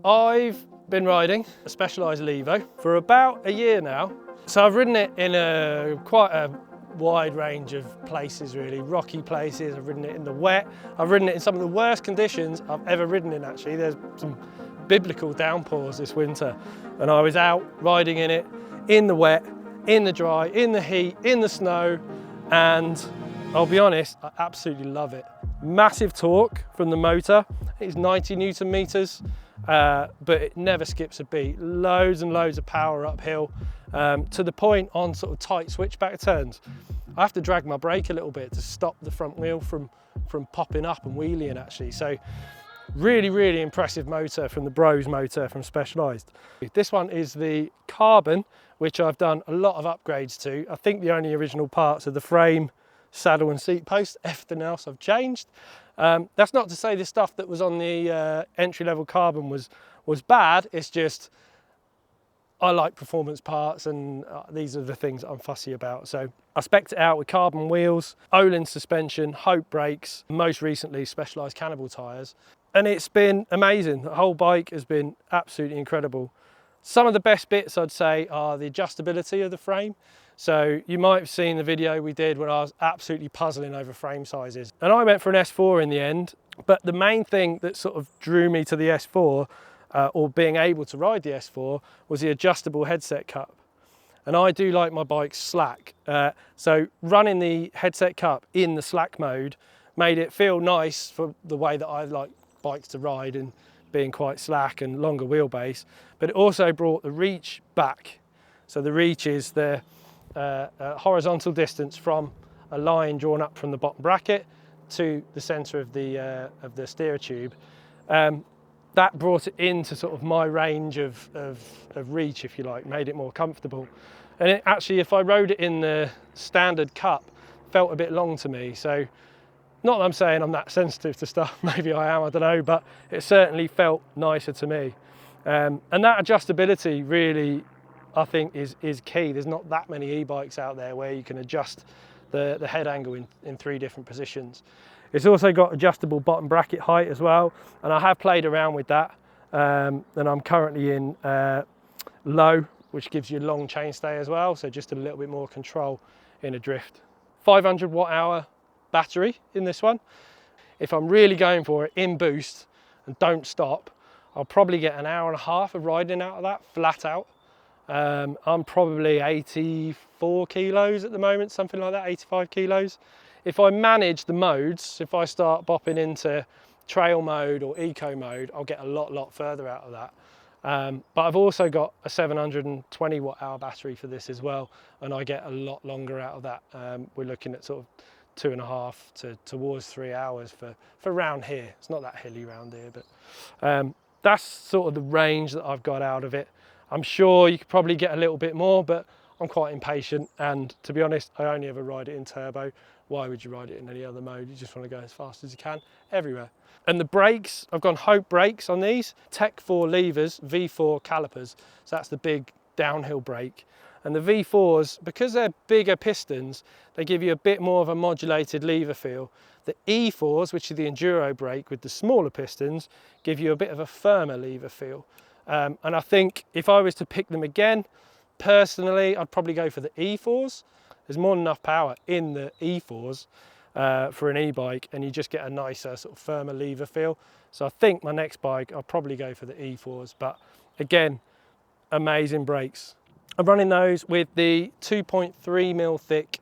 I've been riding a Specialized Levo for about a year now. So I've ridden it in quite a wide range of places really, rocky places. I've ridden it in the wet. I've ridden it in some of the worst conditions I've ever ridden in actually. There's some biblical downpours this winter and I was out riding in it in the wet, in the dry, in the heat, in the snow, and I'll be honest, I absolutely love it. Massive torque from the motor, it's 90 Newton meters, but it never skips a beat. Loads and loads of power uphill, to the point on sort of tight switchback turns. I have to drag my brake a little bit to stop the front wheel from popping up and wheeling actually. So really, really impressive motor from the Bros motor from Specialized. This one is the Carbon, which I've done a lot of upgrades to. I think the only original parts are the frame, saddle and seat post. Everything else I've changed. That's not to say the stuff that was on the entry-level Carbon was bad. It's just I like performance parts, and these are the things I'm fussy about. So I spec'd it out with Carbon wheels, Olin suspension, Hope brakes, most recently Specialized Cannibal tyres, and it's been amazing. The whole bike has been absolutely incredible. Some of the best bits I'd say are the adjustability of the frame. So you might have seen the video we did when I was absolutely puzzling over frame sizes. And I went for an S4 in the end, but the main thing that sort of drew me to the S4, or being able to ride the S4, was the adjustable headset cup. And I do like my bike slack. So running the headset cup in the slack mode made it feel nice for the way that I like bikes to ride, and being quite slack and longer wheelbase, but it also brought the reach back. So the reach is the horizontal distance from a line drawn up from the bottom bracket to the center of the steer tube. That brought it into sort of my range of reach, if you like, made it more comfortable. And it actually, if I rode it in the standard cup, felt a bit long to me. So not that I'm saying I'm that sensitive to stuff, maybe I am, I don't know, but it certainly felt nicer to me. And that adjustability really, I think, is key. There's not that many e-bikes out there where you can adjust the head angle in 3 different positions. It's also got adjustable bottom bracket height as well, and I have played around with that. And I'm currently in low, which gives you long chainstay as well, so just a little bit more control in a drift. 500 watt hour battery in this one. If I'm really going for it in boost and don't stop, I'll probably get an hour and a half of riding out of that flat out. I'm probably 84 kilos at the moment, something like that, 85 kilos. If I manage the modes, if I start bopping into trail mode or eco mode, I'll get a lot further out of that. But I've also got a 720 watt hour battery for this as well, and I get a lot longer out of that. We're looking at sort of 2.5 towards 3 hours for round here. It's not that hilly round here, but that's sort of the range that I've got out of it. I'm sure you could probably get a little bit more, but I'm quite impatient, and to be honest, I only ever ride it in turbo. Why would you ride it in any other mode? You just want to go as fast as you can everywhere. And the brakes, I've gone Hope brakes on these, Tech 4 levers, V4 calipers. So that's the big downhill brake. And the V4s, because they're bigger pistons, they give you a bit more of a modulated lever feel. The E4s, which are the enduro brake with the smaller pistons, give you a bit of a firmer lever feel. And I think if I was to pick them again, personally, I'd probably go for the E4s. There's more than enough power in the E4s for an e-bike, and you just get a nicer sort of firmer lever feel. So I think my next bike, I'll probably go for the E4s, but again, amazing brakes. I'm running those with the 2.3mm thick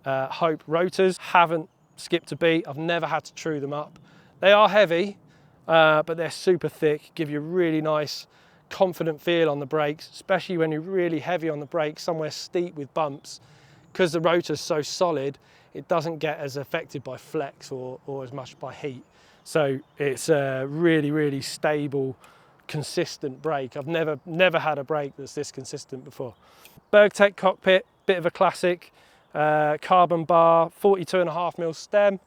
Hope rotors. Haven't skipped a beat. I've never had to true them up. They are heavy, but they're super thick, give you a really nice confident feel on the brakes, especially when you're really heavy on the brakes, somewhere steep with bumps. Because the rotor's so solid, it doesn't get as affected by flex or as much by heat. So it's a really stable, consistent brake. I've never had a brake that's this consistent before. Bergtech Cockpit, bit of a classic. Carbon bar, 42.5mm stem,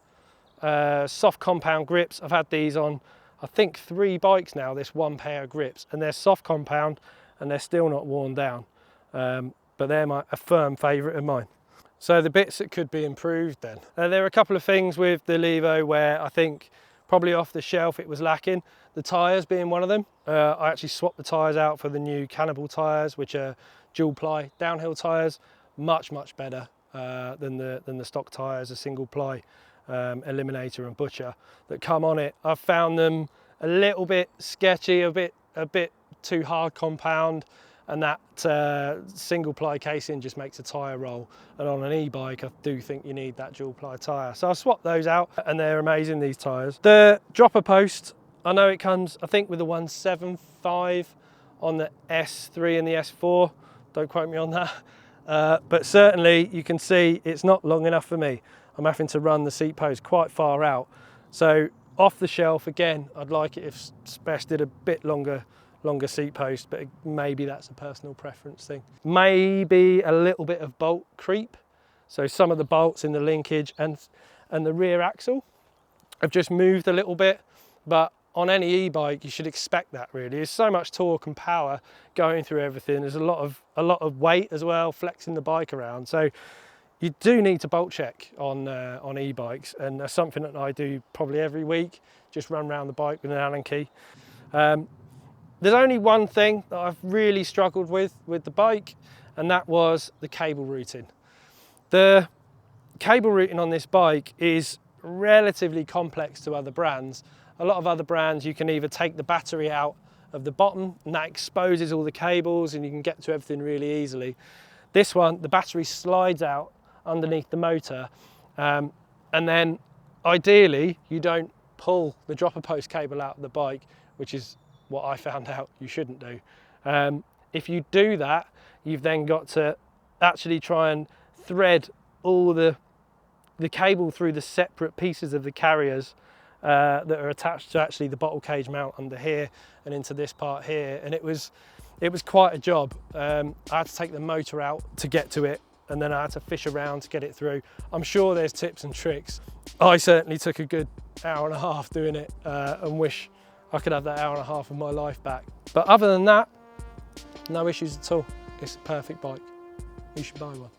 soft compound grips. I've had these on, I think, 3 bikes now, this one pair of grips, and they're soft compound and they're still not worn down. But they're a firm favourite of mine. So the bits that could be improved then. There are a couple of things with the Levo where I think probably off the shelf it was lacking. The tyres being one of them. I actually swapped the tyres out for the new Cannibal tyres, which are dual ply downhill tyres, much better than the stock tyres, a single ply Eliminator and Butcher that come on it. I've found them a little bit sketchy, a bit too hard compound, and that single ply casing just makes a tyre roll. And on an e-bike, I do think you need that dual ply tyre. So I swapped those out, and they're amazing, these tyres. The dropper post, I know it comes, I think, with the 175 on the S3 and the S4. Don't quote me on that. But certainly you can see it's not long enough for me. I'm having to run the seat post quite far out. So off the shelf, again, I'd like it if Spec did a bit longer seat post, but maybe that's a personal preference thing. Maybe a little bit of bolt creep. So some of the bolts in the linkage and the rear axle have just moved a little bit, but on any e-bike you should expect that really. There's so much torque and power going through everything. There's a lot of weight as well, flexing the bike around. So you do need to bolt check on e-bikes, and that's something that I do probably every week, just run around the bike with an Allen key. There's only one thing that I've really struggled with the bike, and that was the cable routing. The cable routing on this bike is relatively complex to other brands. A lot of other brands, you can either take the battery out of the bottom and that exposes all the cables and you can get to everything really easily. This one, the battery slides out underneath the motor, and then ideally you don't pull the dropper post cable out of the bike, which is what I found out you shouldn't do. If you do that, you've then got to actually try and thread all the cable through the separate pieces of the carriers that are attached to actually the bottle cage mount under here and into this part here, and it was quite a job. I had to take the motor out to get to it, and then I had to fish around to get it through. I'm sure there's tips and tricks. I certainly took a good hour and a half doing it, and wish I could have that hour and a half of my life back. But other than that, no issues at all. It's a perfect bike. You should buy one.